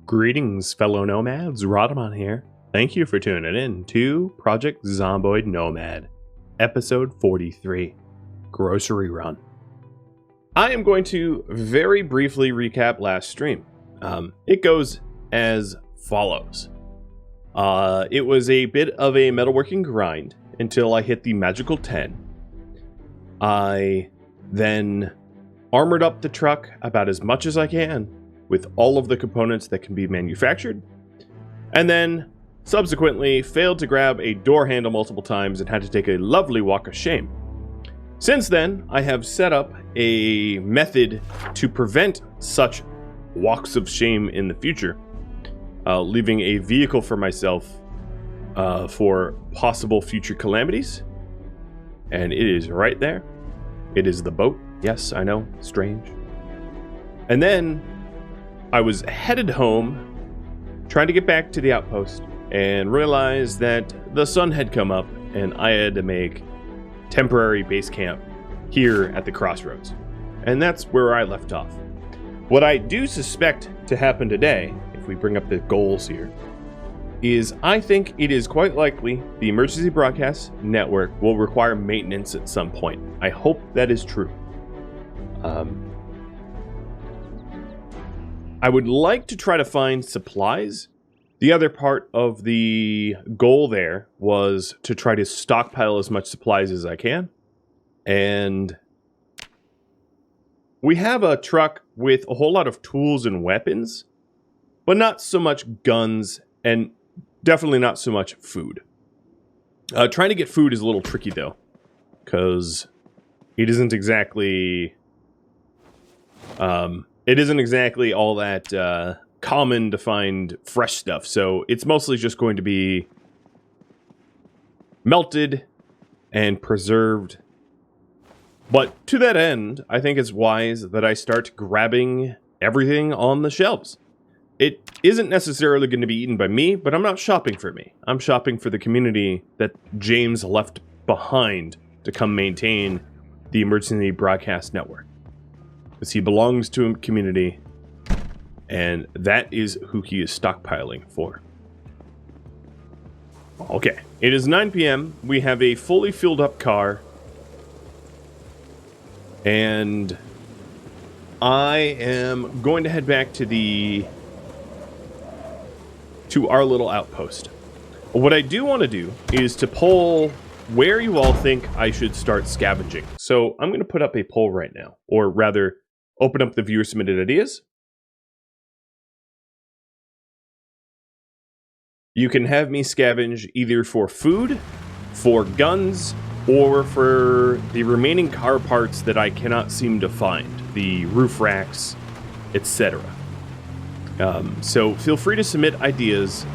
Greetings, fellow nomads. Rodamon here. Thank you for tuning in to Project Zomboid Nomad, episode 43, Grocery Run. I am going to very briefly recap last stream. It goes as follows. It was a bit of a metalworking grind until I hit the magical 10. I then armored up the truck about as much as I can with all of the components that can be manufactured, and then subsequently failed to grab a door handle multiple times and had to take a lovely walk of shame. Since then, I have set up a method to prevent such walks of shame in the future, leaving a vehicle for myself for possible future calamities, and it is right there. It is the boat. Yes, I know, strange. And then I was headed home, trying to get back to the outpost, and realized that the sun had come up and I had to make temporary base camp here at the crossroads. And that's where I left off. What I do suspect to happen today, if we bring up the goals here, is I think it is quite likely the emergency broadcast network will require maintenance at some point. I hope that is true. I would like to try to find supplies. The other part of the goal there was to try to stockpile as much supplies as I can. And we have a truck with a whole lot of tools and weapons, but not so much guns and definitely not so much food. Trying to get food is a little tricky though, because it isn't exactly all that common to find fresh stuff. So it's mostly just going to be melted and preserved. But to that end, I think it's wise that I start grabbing everything on the shelves. It isn't necessarily going to be eaten by me, but I'm not shopping for me. I'm shopping for the community that James left behind to come maintain the emergency broadcast network. Because he belongs to a community, and that is who he is stockpiling for. Okay, it is 9 p.m. We have a fully filled up car, and I am going to head back to our little outpost. What I do want to do is to poll where you all think I should start scavenging. So I'm going to put up a poll right now, or rather open up the viewer submitted ideas. You can have me scavenge either for food, for guns, or for the remaining car parts that I cannot seem to find, the roof racks, etc. So feel free to submit ideas.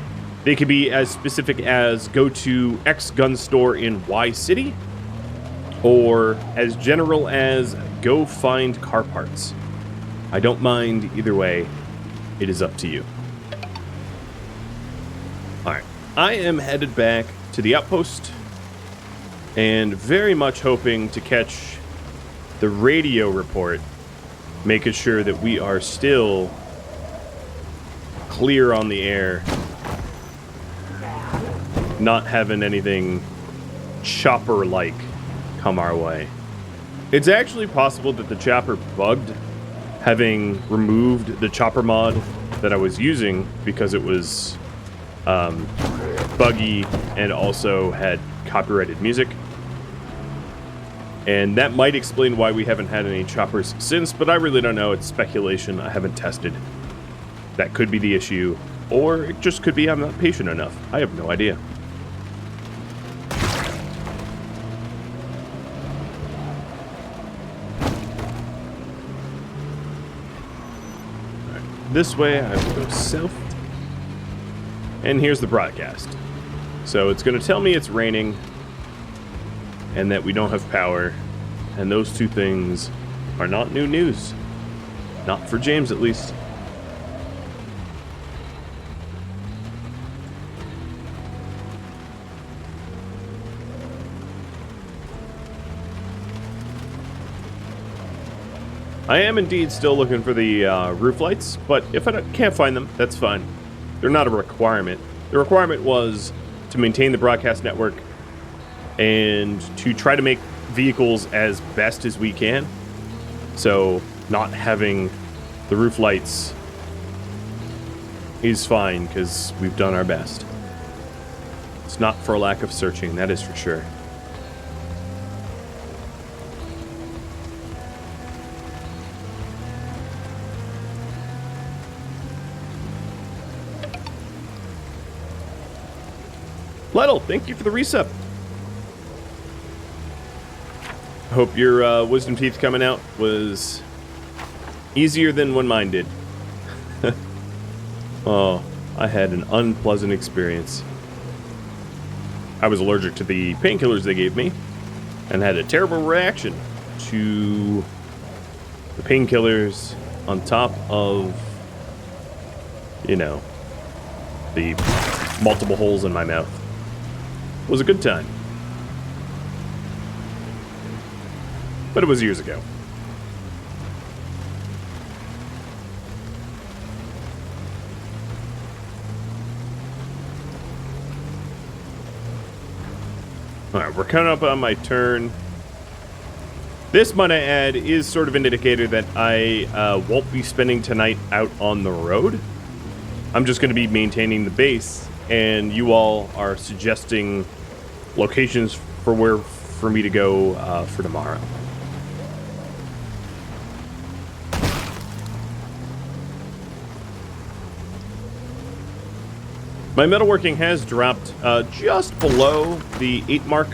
They could be as specific as go to X gun store in Y city, or as general as go find car parts. I don't mind either way. It is up to you. Alright, I am headed back to the outpost and very much hoping to catch the radio report, making sure that we are still clear on the air, not having anything chopper-like come our way. It's actually possible that the chopper bugged, having removed the chopper mod that I was using because it was buggy and also had copyrighted music. And that might explain why we haven't had any choppers since, but I really don't know. It's speculation. I haven't tested. That could be the issue, or it just could be I'm not patient enough. I have no idea. This way, I will go south. And here's the broadcast. So it's going to tell me it's raining and that we don't have power. And those two things are not new news. Not for James, at least. I am indeed still looking for the roof lights, but if I can't find them, that's fine. They're not a requirement. The requirement was to maintain the broadcast network and to try to make vehicles as best as we can. So not having the roof lights is fine because we've done our best. It's not for a lack of searching, that is for sure. Lettle, thank you for the resub. I hope your wisdom teeth coming out was easier than when mine did. Oh, I had an unpleasant experience. I was allergic to the painkillers they gave me and had a terrible reaction to the painkillers on top of, you know, the multiple holes in my mouth. It was a good time. But it was years ago. Alright, we're coming up on my turn. This, might I add, is sort of an indicator that I won't be spending tonight out on the road. I'm just going to be maintaining the base, and you all are suggesting locations for me to go for tomorrow. My metalworking has dropped just below the 8 mark.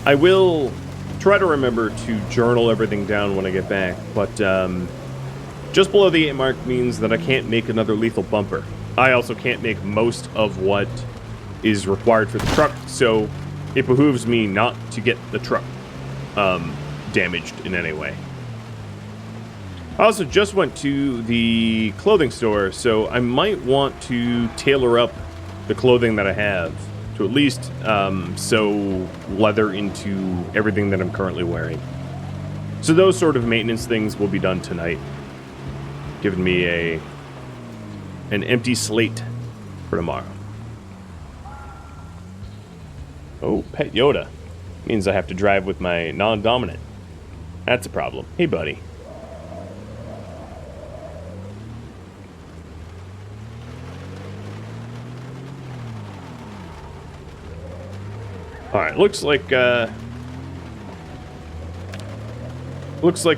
I will try to remember to journal everything down when I get back, but just below the 8 mark means that I can't make another lethal bumper. I also can't make most of what is required for the truck, so it behooves me not to get the truck damaged in any way. I also just went to the clothing store, so I might want to tailor up the clothing that I have to at least sew leather into everything that I'm currently wearing. So those sort of maintenance things will be done tonight, giving me an empty slate for tomorrow. Oh, Pet Yoda. Means I have to drive with my non-dominant. That's a problem. Hey, buddy. Alright, looks like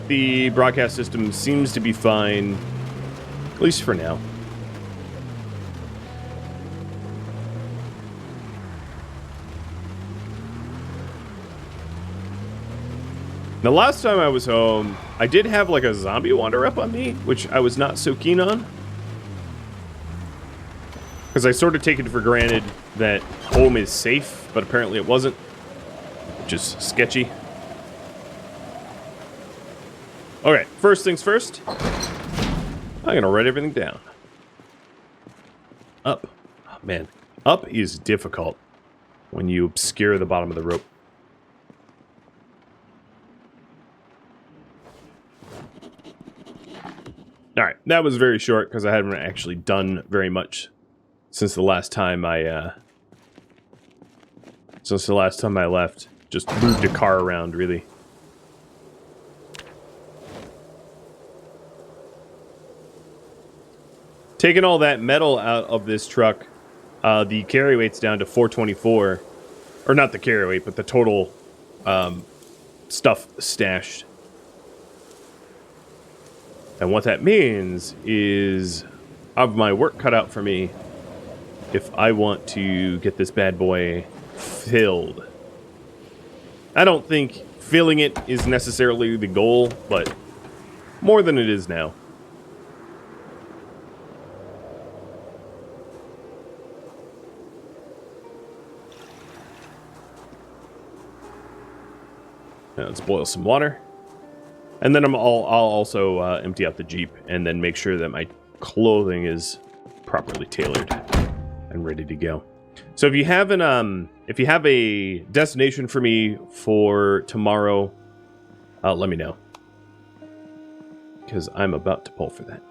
the broadcast system seems to be fine, at least for now. The last time I was home, I did have like a zombie wander up on me, which I was not so keen on. Because I sort of take it for granted that home is safe, but apparently it wasn't, which is sketchy. Okay, first things first, I'm going to write everything down. Up. Oh, man. Up is difficult when you obscure the bottom of the rope. Alright, that was very short because I haven't actually done very much since the last time I left. Just moved a car around, really. Taking all that metal out of this truck, the carry weight's down to 424. Or not the carry weight, but the total stuff stashed. And what that means is I have my work cut out for me if I want to get this bad boy filled. I don't think filling it is necessarily the goal, but more than it is now. Now let's boil some water. And then I'll also empty out the Jeep and then make sure that my clothing is properly tailored and ready to go. So if you have a destination for me for tomorrow, let me know. because I'm about to pull for that.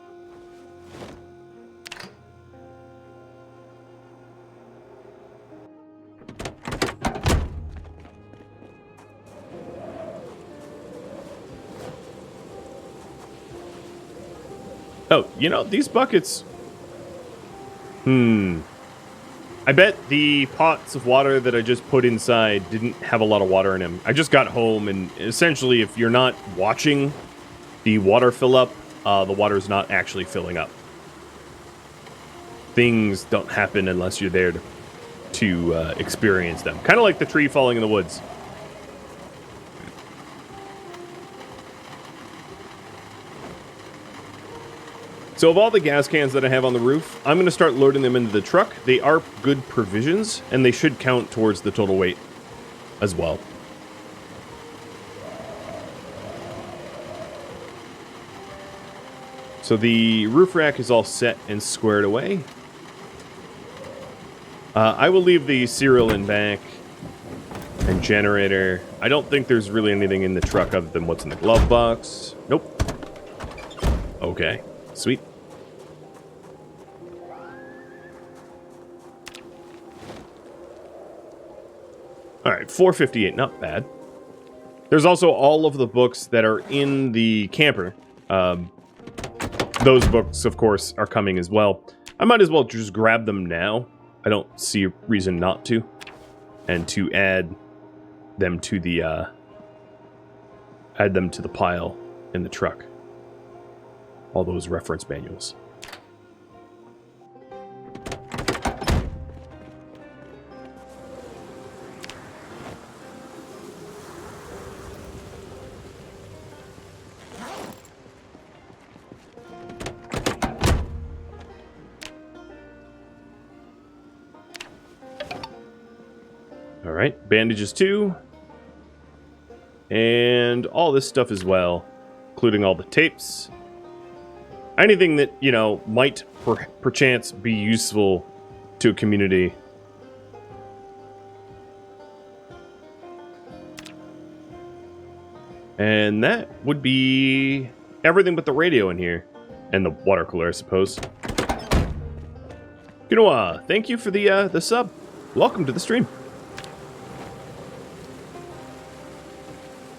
Oh, you know, these buckets... I bet the pots of water that I just put inside didn't have a lot of water in them. I just got home, and essentially, if you're not watching the water fill up, the water's not actually filling up. Things don't happen unless you're there to experience them. Kind of like the tree falling in the woods. So of all the gas cans that I have on the roof, I'm going to start loading them into the truck. They are good provisions, and they should count towards the total weight as well. So the roof rack is all set and squared away. I will leave the cereal in back and generator. I don't think there's really anything in the truck other than what's in the glove box. Nope. Okay. Sweet. Alright, 458, not bad. There's also all of the books that are in the camper. Those books, of course, are coming as well. I might as well just grab them now. I don't see a reason not to. And to add them to the pile in the truck. All those reference manuals. All right, bandages too. And all this stuff as well, including all the tapes. Anything that, you know, might perchance be useful to a community. And that would be everything but the radio in here. And the water cooler, I suppose. Quinoa, thank you for the sub. Welcome to the stream.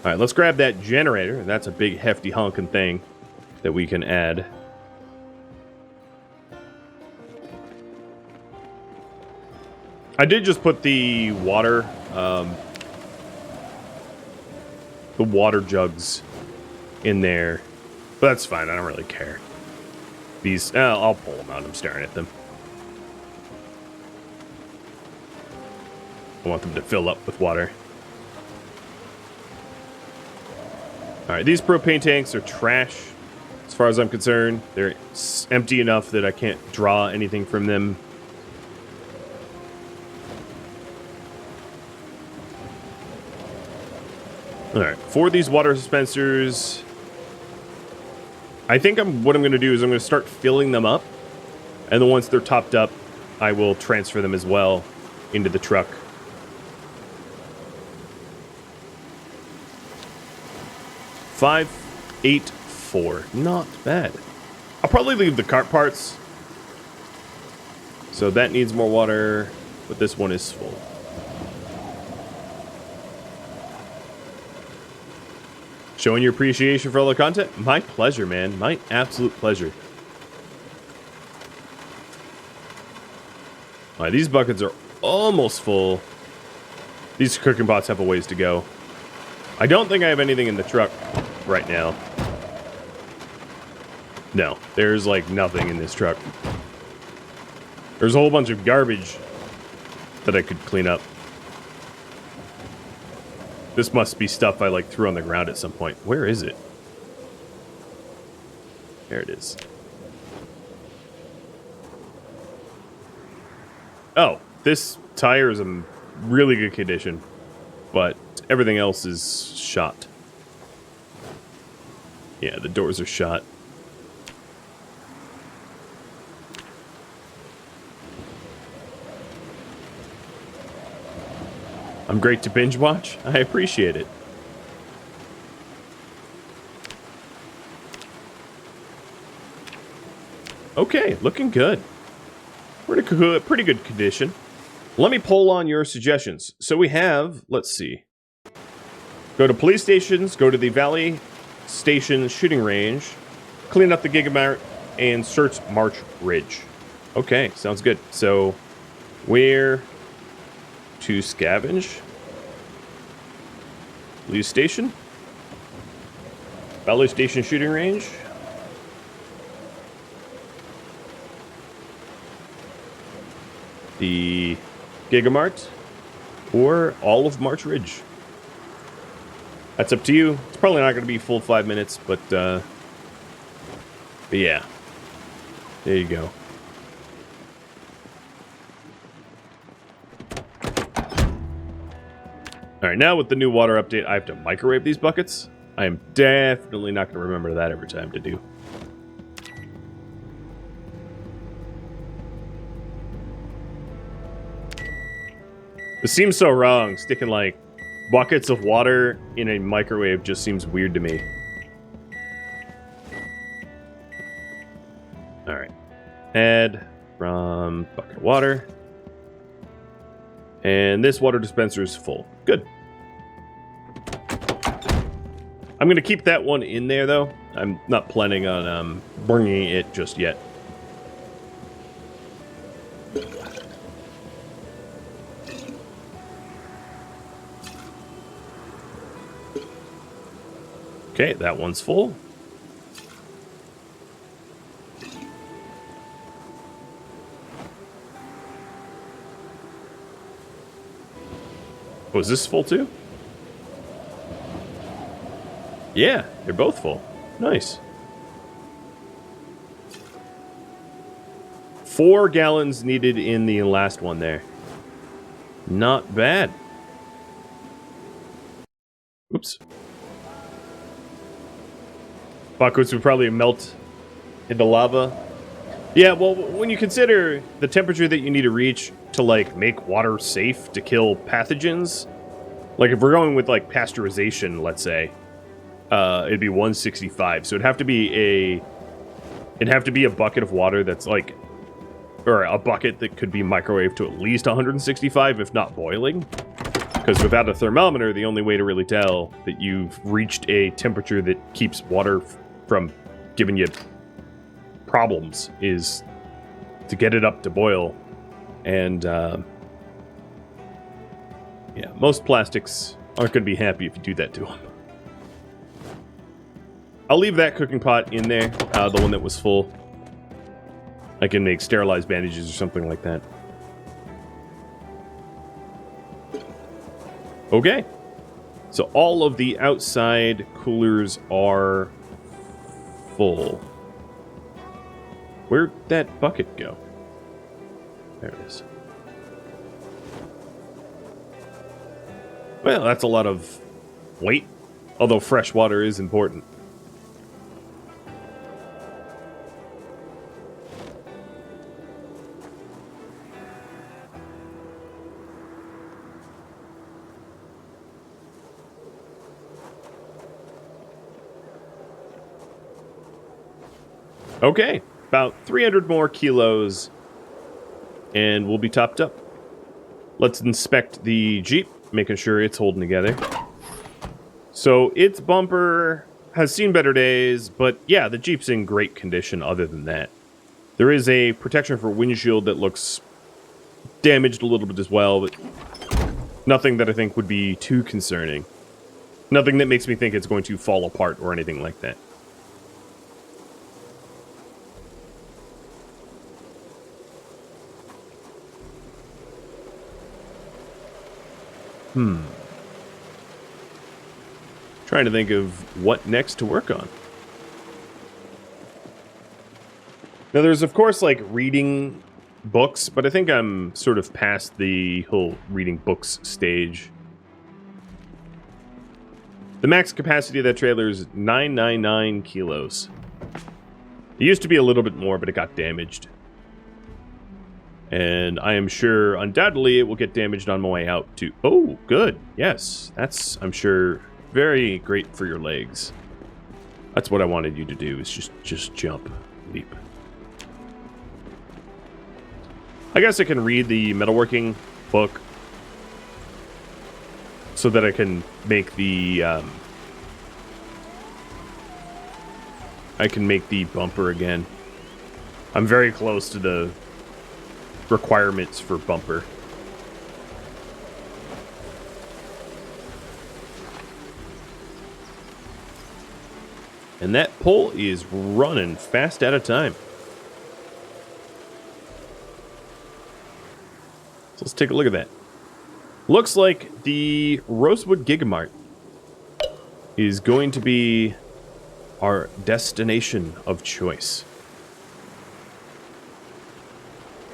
Alright, let's grab that generator. That's a big, hefty, honking thing that we can add. I did just put the water jugs in there. But that's fine, I don't really care. These, I'll pull them out, I'm staring at them. I want them to fill up with water. Alright, these propane tanks are trash, as far as I'm concerned. They're empty enough that I can't draw anything from them. Alright, for these water dispensers, I think what I'm going to do is I'm going to start filling them up. And then once they're topped up, I will transfer them as well into the truck. $584, not bad. I'll probably leave the cart parts. So that needs more water, but this one is full. Showing your appreciation for all the content? My pleasure, man. My absolute pleasure. Alright, these buckets are almost full. These cooking pots have a ways to go. I don't think I have anything in the truck right now. No, there's like nothing in this truck. There's a whole bunch of garbage that I could clean up. This must be stuff I like threw on the ground at some point. Where is it? There it is. Oh, this tire is in really good condition, but everything else is shot. Yeah, the doors are shot. I'm great to binge watch. I appreciate it. Okay, looking good. We're in a pretty good condition. Let me poll on your suggestions. So we have, let's see. Go to police stations, go to the Valley Station shooting range, clean up the Gigamart, and search March Ridge. Okay, sounds good. So, where to scavenge? Police station? Valley Station shooting range? The Gigamart? Or all of March Ridge? That's up to you. It's probably not going to be full 5 minutes, but yeah. There you go. Alright, now with the new water update, I have to microwave these buckets. I am definitely not going to remember that every time to do. It seems so wrong, sticking like buckets of water in a microwave just seems weird to me. Alright. Add from bucket of water. And this water dispenser is full. Good. I'm going to keep that one in there, though. I'm not planning on bringing it just yet. Okay, that one's full. Oh, is this full too? Yeah, they're both full. Nice. 4 gallons needed in the last one there. Not bad. Oops. Buckets would probably melt into lava. Yeah, well, when you consider the temperature that you need to reach to, like, make water safe to kill pathogens, like, if we're going with, like, pasteurization, let's say, it'd be 165. So it'd have to be a bucket of water that's, like, or a bucket that could be microwaved to at least 165, if not boiling. Because without a thermometer, the only way to really tell that you've reached a temperature that keeps water from giving you problems is to get it up to boil. And yeah, most plastics aren't going to be happy if you do that to them. I'll leave that cooking pot in there, the one that was full. I can make sterilized bandages or something like that. Okay. So all of the outside coolers are full. Where'd that bucket go? There it is. Well, that's a lot of weight, although fresh water is important. Okay, about 300 more kilos, and we'll be topped up. Let's inspect the Jeep, making sure it's holding together. So its bumper has seen better days, but yeah, the Jeep's in great condition other than that. There is a protection for windshield that looks damaged a little bit as well, but nothing that I think would be too concerning. Nothing that makes me think it's going to fall apart or anything like that. Trying to think of what next to work on. Now, there's, of course, like, reading books, but I think I'm sort of past the whole reading books stage. The max capacity of that trailer is 999 kilos. It used to be a little bit more, but it got damaged. And I am sure, undoubtedly, it will get damaged on my way out, too. Oh, good. Yes. That's, I'm sure, very great for your legs. That's what I wanted you to do, is just jump. Leap. I guess I can read the metalworking book so that I can make the bumper again. I'm very close to the requirements for bumper. And that pole is running fast out of time. So let's take a look at that. Looks like the Rosewood Gigamart is going to be our destination of choice.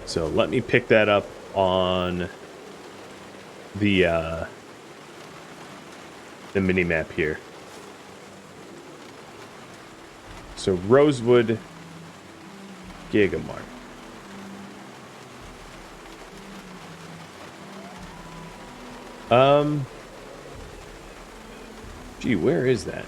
So let me pick that up on the mini-map here. So Rosewood Gigamart. Gee, where is that?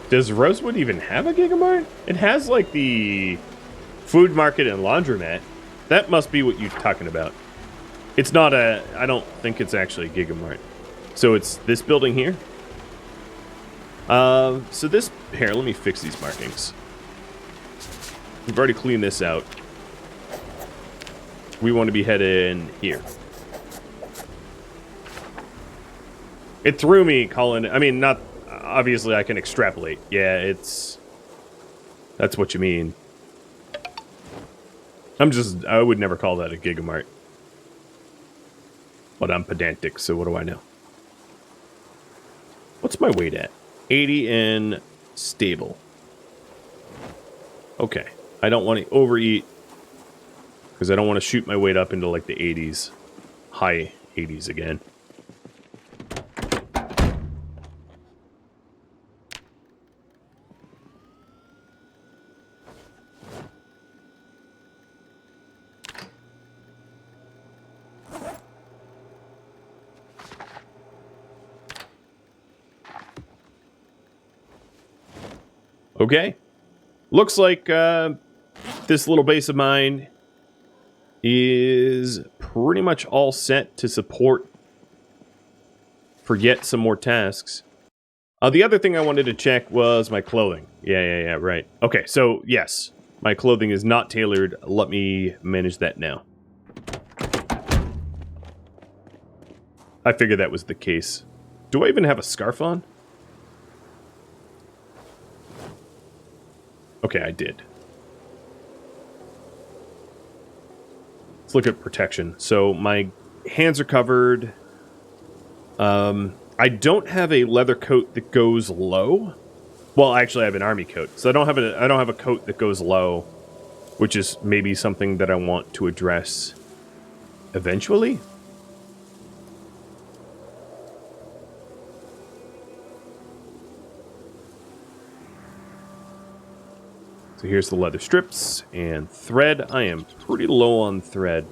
Does Rosewood even have a Gigamart? It has, like, the food market and laundromat. That must be what you're talking about. It's not a... I don't think it's actually a Gigamart. So it's this building here? So this... Here, let me fix these markings. We've already cleaned this out. We want to be heading here. It threw me, Colin. I mean, not... Obviously, I can extrapolate. Yeah, it's... That's what you mean. I would never call that a Gigamart. But I'm pedantic, so what do I know? What's my weight at? 80 and stable. Okay. I don't want to overeat. Because I don't want to shoot my weight up into like the 80s. High 80s again. Okay. Looks like this little base of mine is pretty much all set to support for yet some more tasks. The other thing I wanted to check was my clothing. Yeah, right. Okay, so yes, my clothing is not tailored. Let me manage that now. I figured that was the case. Do I even have a scarf on? Okay, I did. Let's look at protection. So my hands are covered. I don't have a leather coat that goes low. Well, actually, I have an army coat, so I don't have a coat that goes low, which is maybe something that I want to address eventually. So here's the leather strips and thread. I am pretty low on thread.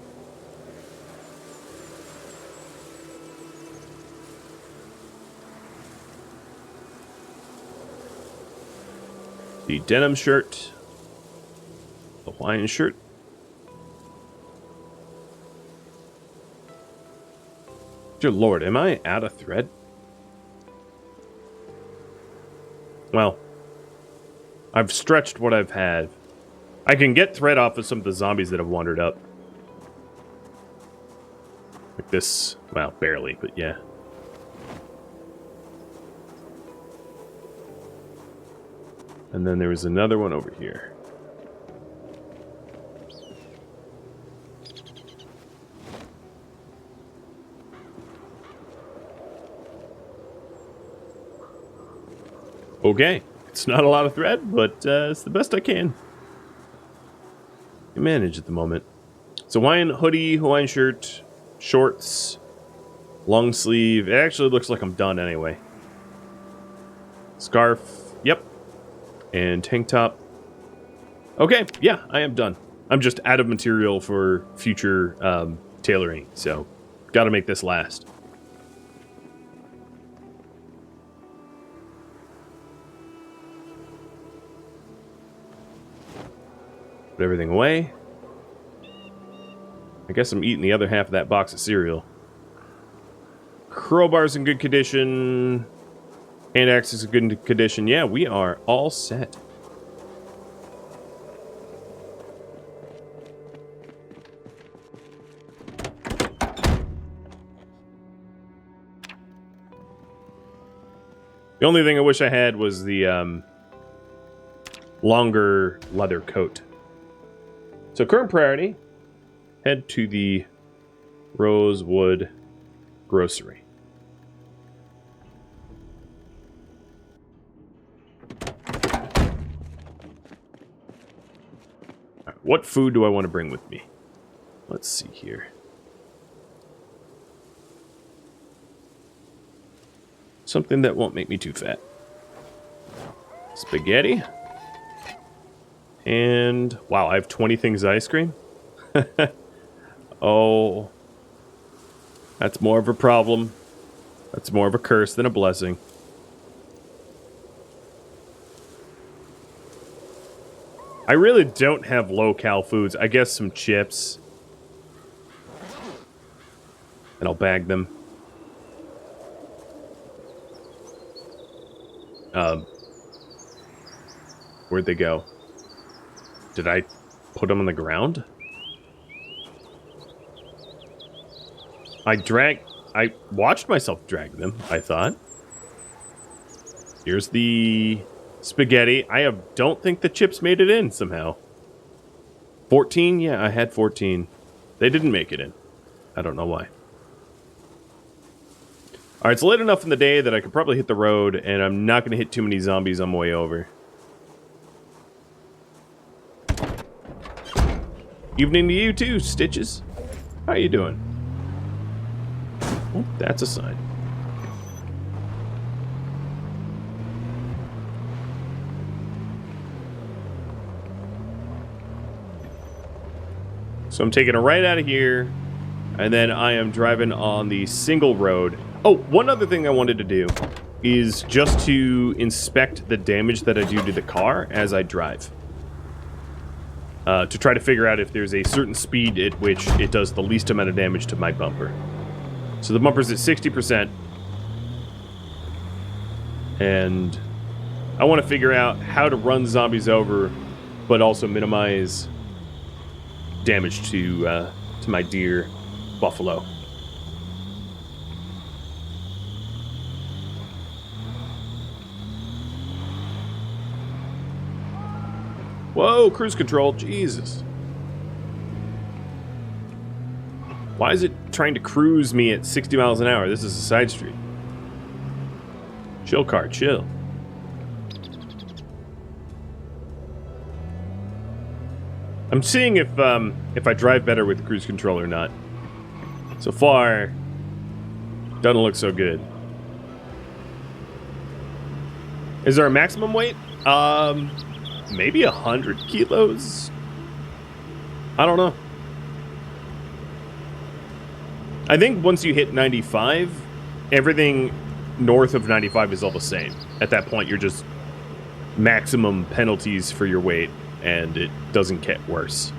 The denim shirt. The Hawaiian shirt. Dear Lord, am I out of thread? Well, I've stretched what I've had. I can get thread off of some of the zombies that have wandered up. Like this. Well, barely, but yeah. And then there was another one over here. Okay. It's not a lot of thread, but it's the best I can manage at the moment. So Hawaiian hoodie, Hawaiian shirt, shorts, long sleeve. It actually looks like I'm done anyway. Scarf, yep. And tank top. Okay, yeah, I am done. I'm just out of material for future tailoring, so gotta make this last. Put everything away. I guess I'm eating the other half of that box of cereal. Crowbar's in good condition. Hand axe is in good condition. Yeah, we are all set. The only thing I wish I had was the longer leather coat. So current priority, head to the Rosewood Grocery. Right, what food do I want to bring with me? Let's see here. Something that won't make me too fat. Spaghetti. And, wow, I have 20 things of ice cream? Oh. That's more of a problem. That's more of a curse than a blessing. I really don't have low-cal foods. I guess some chips. And I'll bag them. Where'd they go? Did I put them on the ground? I watched myself drag them, I thought. Here's the spaghetti. Don't think the chips made it in somehow. 14? Yeah, I had 14. They didn't make it in. I don't know why. Alright, it's late enough in the day that I could probably hit the road, and I'm not going to hit too many zombies on my way over. Evening to you too, Stitches. How you doing? Oh, that's a sign. So I'm taking a right out of here, and then I am driving on the single road. Oh, one other thing I wanted to do is just to inspect the damage that I do to the car as I drive. To try to figure out if there's a certain speed at which it does the least amount of damage to my bumper. So the bumper's at 60%. And I want to figure out how to run zombies over, but also minimize damage to my deer buffalo. Whoa, cruise control, Jesus. Why is it trying to cruise me at 60 miles an hour? This is a side street. Chill car, chill. I'm seeing if I drive better with cruise control or not. So far, doesn't look so good. Is there a maximum weight? Maybe 100 kilos? I don't know. I think once you hit 95, everything north of 95 is all the same. At that point, you're just maximum penalties for your weight, and it doesn't get worse.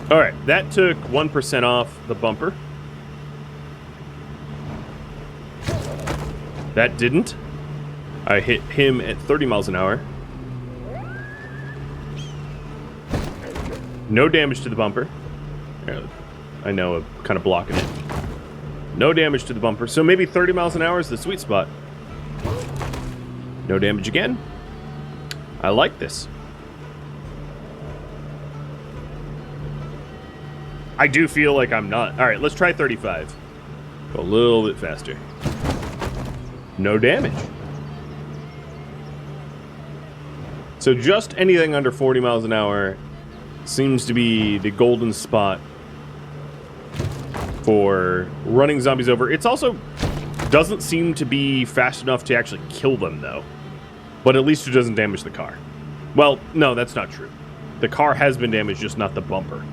Alright, that took 1% off the bumper. That didn't. I hit him at 30 miles an hour. No damage to the bumper. I know, I'm kind of blocking it. No damage to the bumper. So maybe 30 miles an hour is the sweet spot. No damage again. I like this. I do feel like I'm not. Alright, let's try 35. Go a little bit faster. No damage. So just anything under 40 miles an hour seems to be the golden spot for running zombies over. It's also doesn't seem to be fast enough to actually kill them, though. But at least it doesn't damage the car. Well, no, that's not true. The car has been damaged, just not the bumper.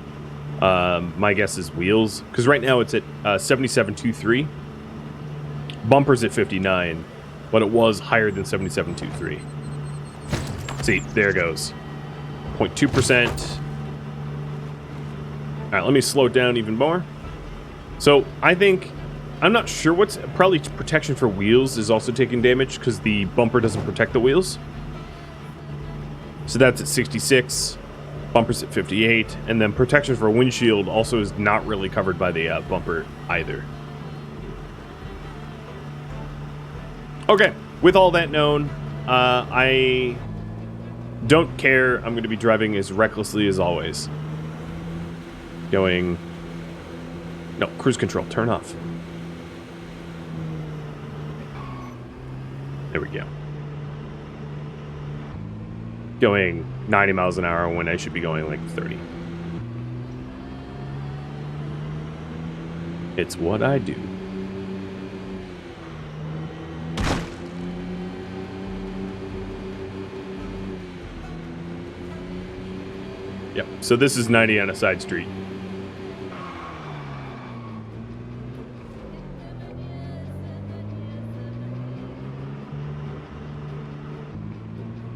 My guess is wheels, because right now it's at 77.23. Bumper's at 59, but it was higher than 77.23. See, there it goes. 0.2%. All right, let me slow it down even more. So I think, I'm not sure what's, probably protection for wheels is also taking damage because the bumper doesn't protect the wheels. So that's at 66, bumper's at 58, and then protection for windshield also is not really covered by the bumper either. Okay, with all that known, I don't care. I'm going to be driving as recklessly as always. Going... No, cruise control, turn off. There we go. Going 90 miles an hour when I should be going like 30. It's what I do. Yep, so this is 90 on a side street.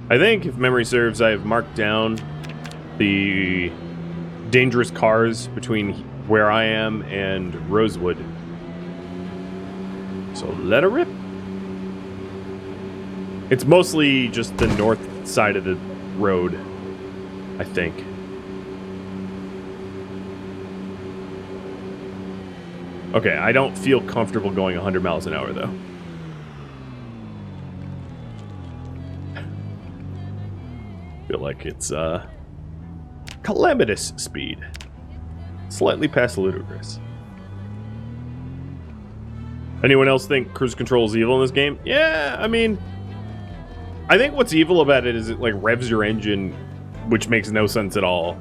I think, if memory serves, I have marked down the dangerous cars between where I am and Rosewood. So let her rip. It's mostly just the north side of the road, I think. Okay, I don't feel comfortable going 100 miles an hour, though. Feel like it's calamitous speed, slightly past ludicrous. Anyone else think cruise control is evil in this game? Yeah, I mean, I think what's evil about it is it like revs your engine, which makes no sense at all.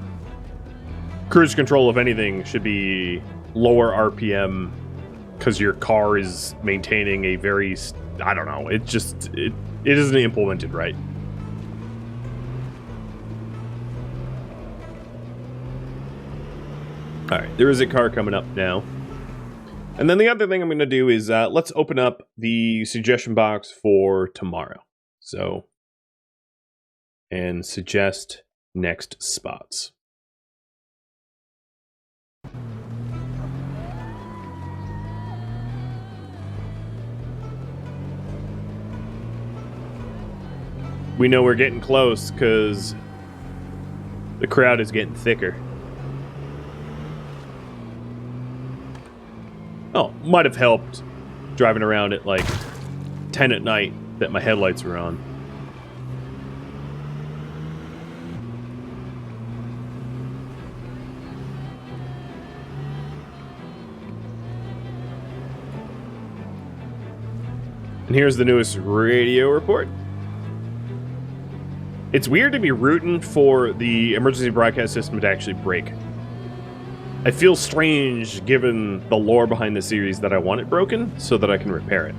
Cruise control, if anything, should be lower RPM because your car is maintaining a very, I don't know, it isn't implemented right. Alright, there is a car coming up now. And then the other thing I'm going to do is, let's open up the suggestion box for tomorrow. So, and suggest next spots. We know we're getting close because the crowd is getting thicker. Oh, might have helped driving around at like 10 at night that my headlights were on. And here's the newest radio report. It's weird to be rooting for the emergency broadcast system to actually break. I feel strange given the lore behind the series that I want it broken so that I can repair it.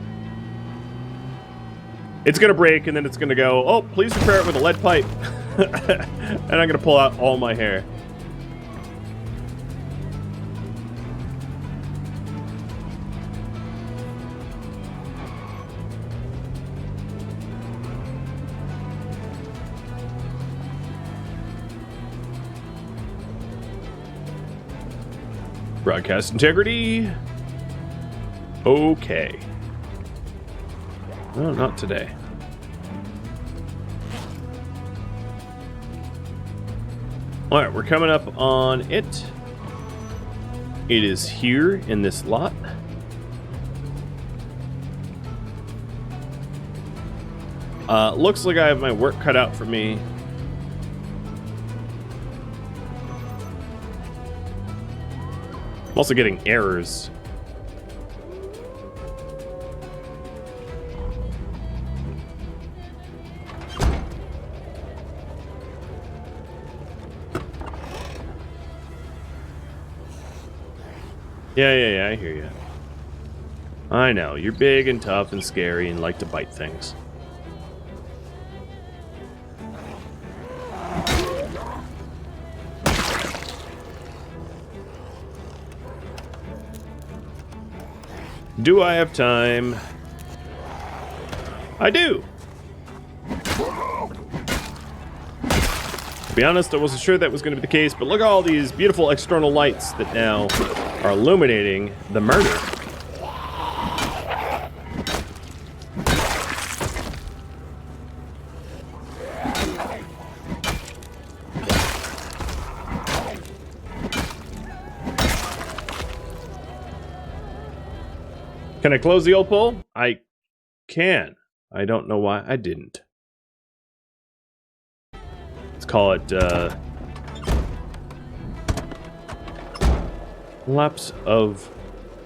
It's gonna break and then it's gonna go, oh, please repair it with a lead pipe. And I'm gonna pull out all my hair. Broadcast integrity. Okay. No, not today. Alright, we're coming up on it. It is here in this lot. Looks like I have my work cut out for me. I'm also getting errors. Yeah, I hear you. I know, you're big and tough and scary and like to bite things. Do I have time I do. To be honest, I wasn't sure that was going to be the case, but look at all these beautiful external lights that now are illuminating the murder. Can I close the old poll? I can. I don't know why I didn't. Let's call it, lapse of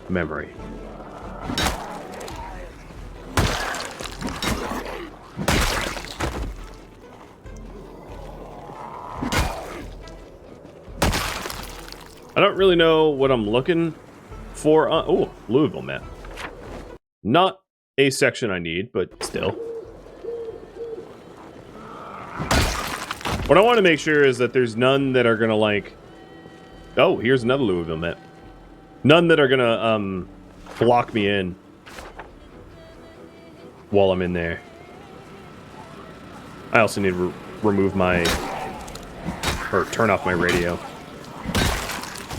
memory. I don't really know what I'm looking for. Oh, Louisville map. Not a section I need, but still. What I want to make sure is that there's none that are gonna like... Oh, here's another Louisville map. None that are gonna, block me in while I'm in there. I also need to remove my... or turn off my radio.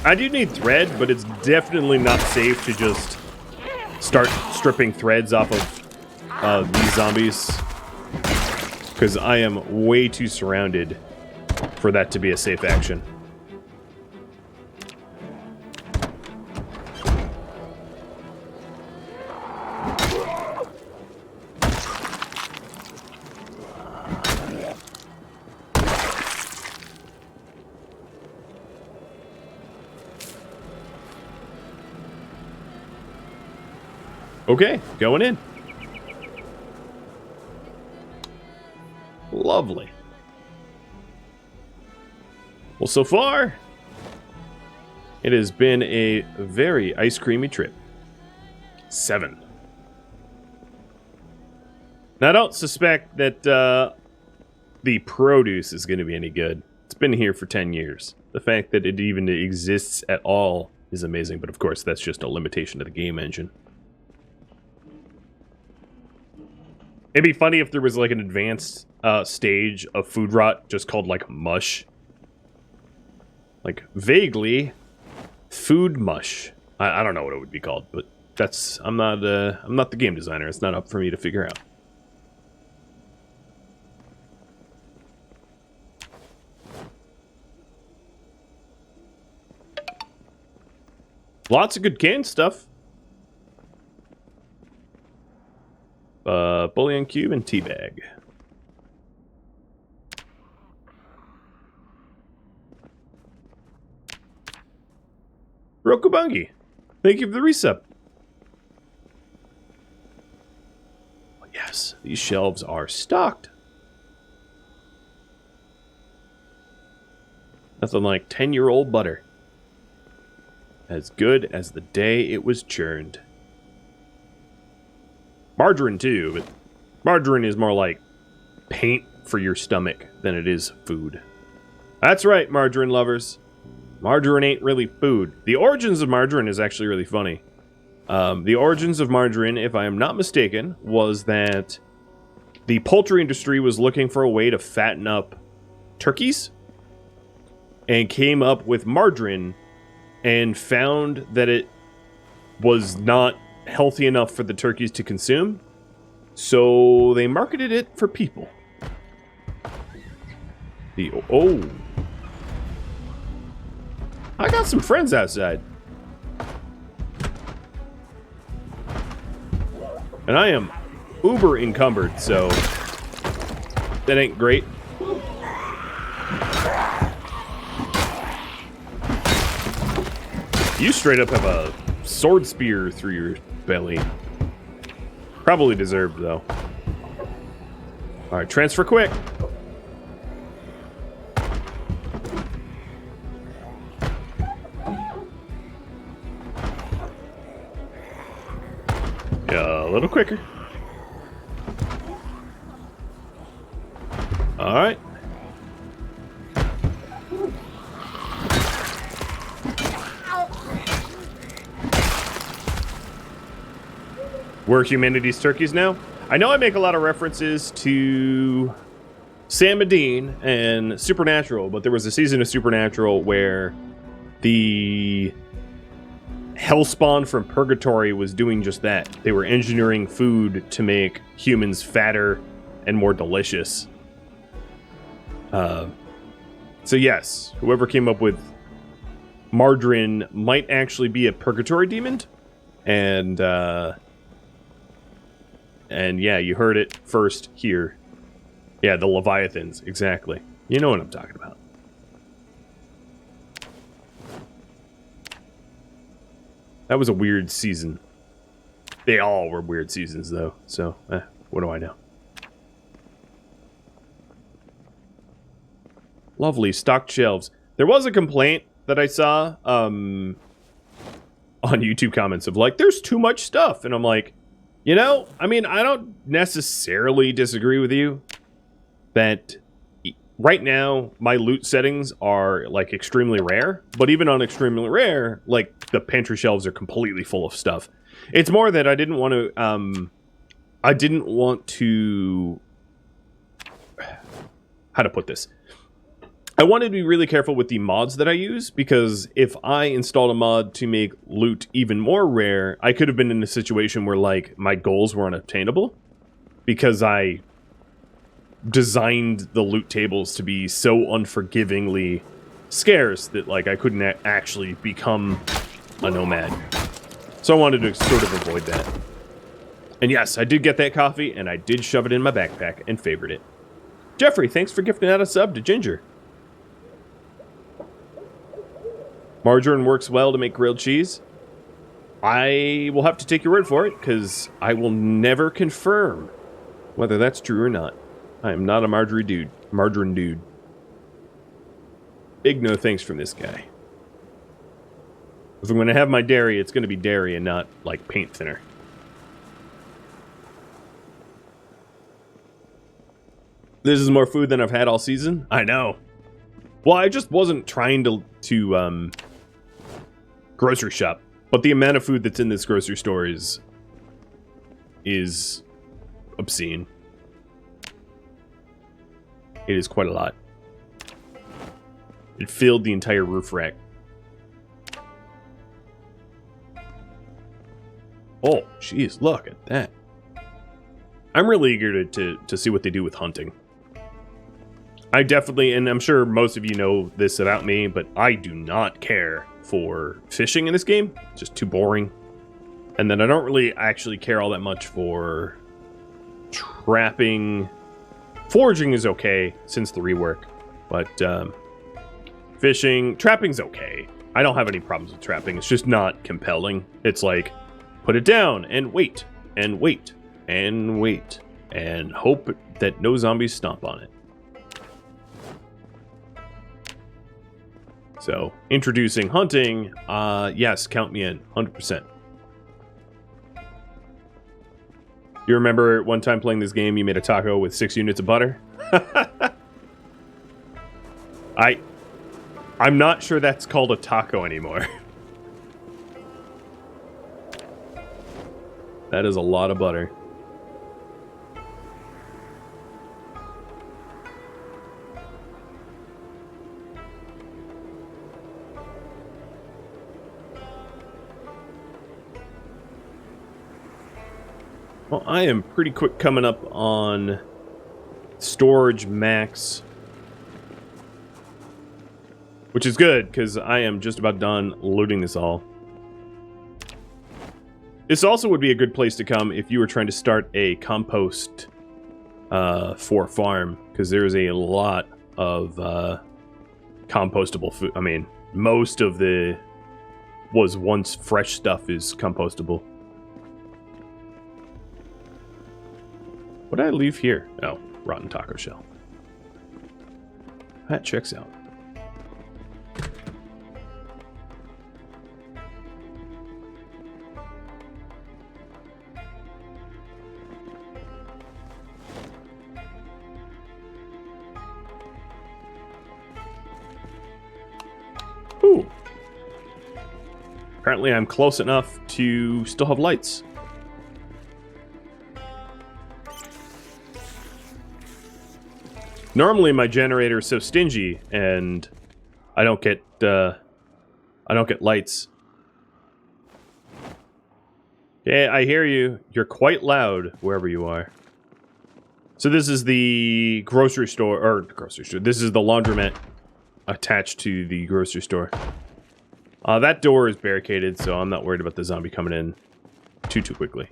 I do need thread, but it's definitely not safe to just start stripping threads off of these zombies, because I am way too surrounded for that to be a safe action. Okay, going in. Lovely. Well, so far, it has been a very ice creamy trip. 7. Now, I don't suspect that the produce is going to be any good. It's been here for 10 years. The fact that it even exists at all is amazing, but of course, that's just a limitation to the game engine. It'd be funny if there was like an advanced stage of food rot just called like mush. Like vaguely food mush. I don't know what it would be called, but that's I'm not the game designer. It's not up for me to figure out. Lots of good canned stuff. Bullion cube and teabag. Rokubungi, thank you for the resub. Oh, yes, these shelves are stocked. Nothing like 10-year-old butter. As good as the day it was churned. Margarine too, but margarine is more like paint for your stomach than it is food. That's right, margarine lovers. Margarine ain't really food. The origins of margarine is actually really funny. The origins of margarine, if I am not mistaken, was that the poultry industry was looking for a way to fatten up turkeys and came up with margarine and found that it was not healthy enough for the turkeys to consume, so they marketed it for people. Oh, I got some friends outside, and I am uber encumbered, so that ain't great. You straight up have a sword spear through your belly. Probably deserved, though. Alright, transfer quick. Yeah, a little quicker. Alright. We're humanity's turkeys now? I know I make a lot of references to Sam Medine and Supernatural, but there was a season of Supernatural where the Hellspawn from Purgatory was doing just that. They were engineering food to make humans fatter and more delicious. So yes, whoever came up with margarine might actually be a Purgatory demon. And yeah, you heard it first here. Yeah, the Leviathans, exactly. You know what I'm talking about. That was a weird season. They all were weird seasons, though. So, what do I know? Lovely stocked shelves. There was a complaint that I saw on YouTube comments of like, there's too much stuff. And I'm like, you know, I mean, I don't necessarily disagree with you that right now my loot settings are like extremely rare, but even on extremely rare, like the pantry shelves are completely full of stuff. It's more that I didn't want to how to put this? I wanted to be really careful with the mods that I use, because if I installed a mod to make loot even more rare, I could have been in a situation where, like, my goals were unobtainable, because I designed the loot tables to be so unforgivingly scarce that, like, I couldn't actually become a nomad. So I wanted to sort of avoid that. And yes, I did get that coffee, and I did shove it in my backpack and favored it. Jeffrey, thanks for gifting out a sub to Ginger. Margarine works well to make grilled cheese. I will have to take your word for it, because I will never confirm whether that's true or not. I am not a margarine dude. Big no thanks from this guy. If I'm going to have my dairy, it's going to be dairy and not, like, paint thinner. This is more food than I've had all season? I know. Well, I just wasn't trying to grocery shop, but the amount of food that's in this grocery store is obscene. It is quite a lot. It filled the entire roof rack. Oh, jeez, look at that. I'm really eager to see what they do with hunting. I definitely, and I'm sure most of you know this about me, but I do not care for fishing in this game. It's just too boring. And then I don't really actually care all that much for trapping. Foraging is okay since the rework, but fishing, trapping's okay. I don't have any problems with trapping. It's just not compelling. It's like, put it down and wait, and wait, and wait, and hope that no zombies stomp on it. So, introducing hunting, yes, count me in, 100%. You remember one time playing this game, you made a taco with 6 units of butter? I'm not sure that's called a taco anymore. That is a lot of butter. Well, I am pretty quick coming up on storage max, which is good because I am just about done looting this all. This also would be a good place to come if you were trying to start a compost for a farm, because there's a lot of compostable food. I mean, most of the once fresh stuff is compostable. What did I leave here? Oh, rotten taco shell. That checks out. Ooh. Apparently I'm close enough to still have lights. Normally my generator is so stingy and I don't get lights. Yeah, I hear you. You're quite loud wherever you are. So this is the grocery store, this is the laundromat attached to the grocery store. That door is barricaded, so I'm not worried about the zombie coming in too quickly.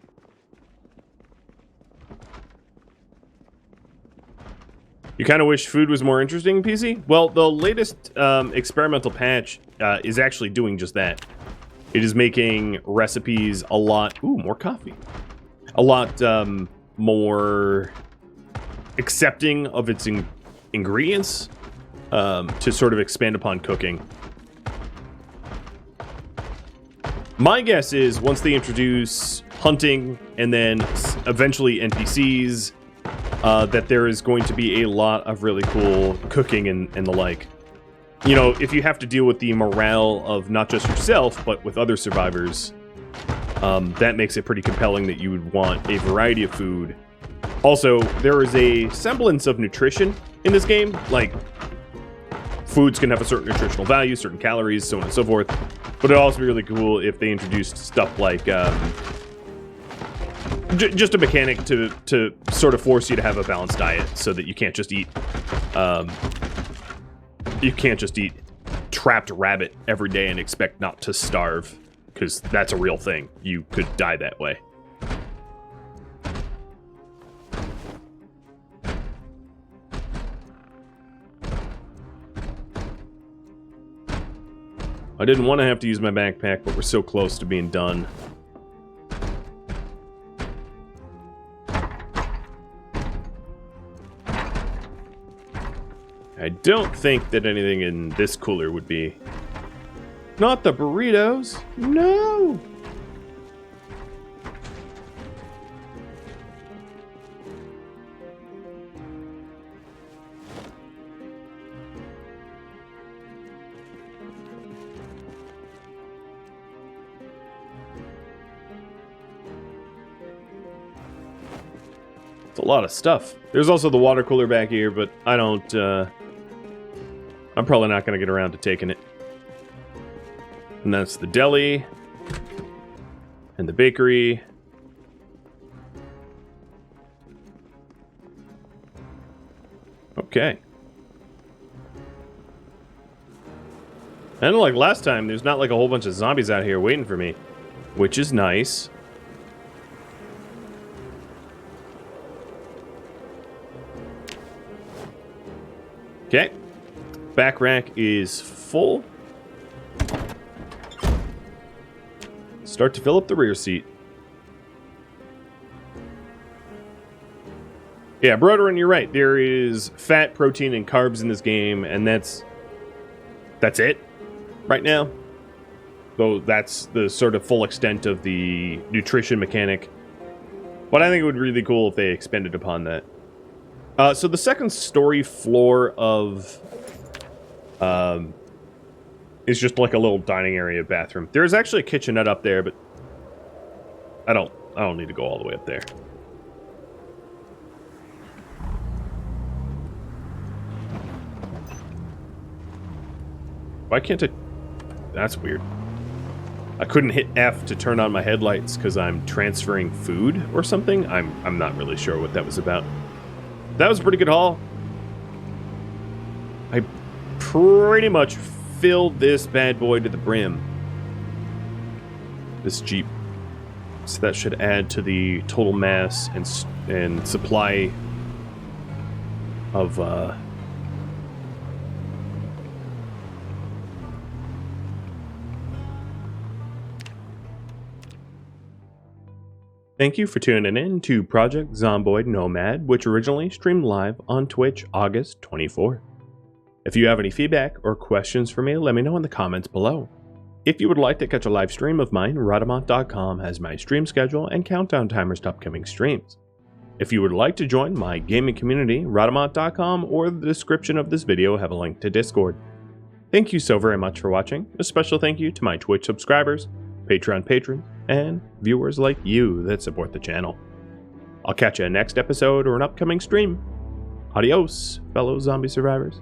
You kind of wish food was more interesting, PC? Well, the latest experimental patch is actually doing just that. It is making recipes a lot... Ooh, more coffee. A lot more accepting of its ingredients to sort of expand upon cooking. My guess is once they introduce hunting and then eventually NPCs, that there is going to be a lot of really cool cooking and the like. You know, if you have to deal with the morale of not just yourself, but with other survivors, that makes it pretty compelling that you would want a variety of food. Also, there is a semblance of nutrition in this game. Like, foods can have a certain nutritional value, certain calories, so on and so forth. But it'd also be really cool if they introduced stuff like, just a mechanic to sort of force you to have a balanced diet so that you can't just eat, trapped rabbit every day and expect not to starve, because that's a real thing. You could die that way. I didn't want to have to use my backpack, but we're so close to being done. I don't think that anything in this cooler would be... Not the burritos! No! It's a lot of stuff. There's also the water cooler back here, but I don't, I'm probably not going to get around to taking it. And that's the deli. And the bakery. Okay. And like last time, there's not like a whole bunch of zombies out here waiting for me, which is nice. Okay. Back rack is full. Start to fill up the rear seat. Yeah, Broderin, you're right. There is fat, protein, and carbs in this game, and that's it right now. Though that's the sort of full extent of the nutrition mechanic. But I think it would be really cool if they expanded upon that. So the second story floor of is just like a little dining area bathroom. There's actually a kitchenette up there, but I don't need to go all the way up there. Why can't I? That's weird. I couldn't hit F to turn on my headlights because I'm transferring food or something. I'm not really sure what that was about. That was a pretty good haul. I pretty much filled this bad boy to the brim. This Jeep. So that should add to the total mass and supply of Thank you for tuning in to Project Zomboid Nomad, which originally streamed live on Twitch August 24th. If you have any feedback or questions for me, let me know in the comments below. If you would like to catch a live stream of mine, Rodamont.com has my stream schedule and countdown timers to upcoming streams. If you would like to join my gaming community, Rodamont.com or the description of this video have a link to Discord. Thank you so very much for watching. A special thank you to my Twitch subscribers, Patreon patrons, and viewers like you that support the channel. I'll catch you in next episode or an upcoming stream. Adios, fellow zombie survivors.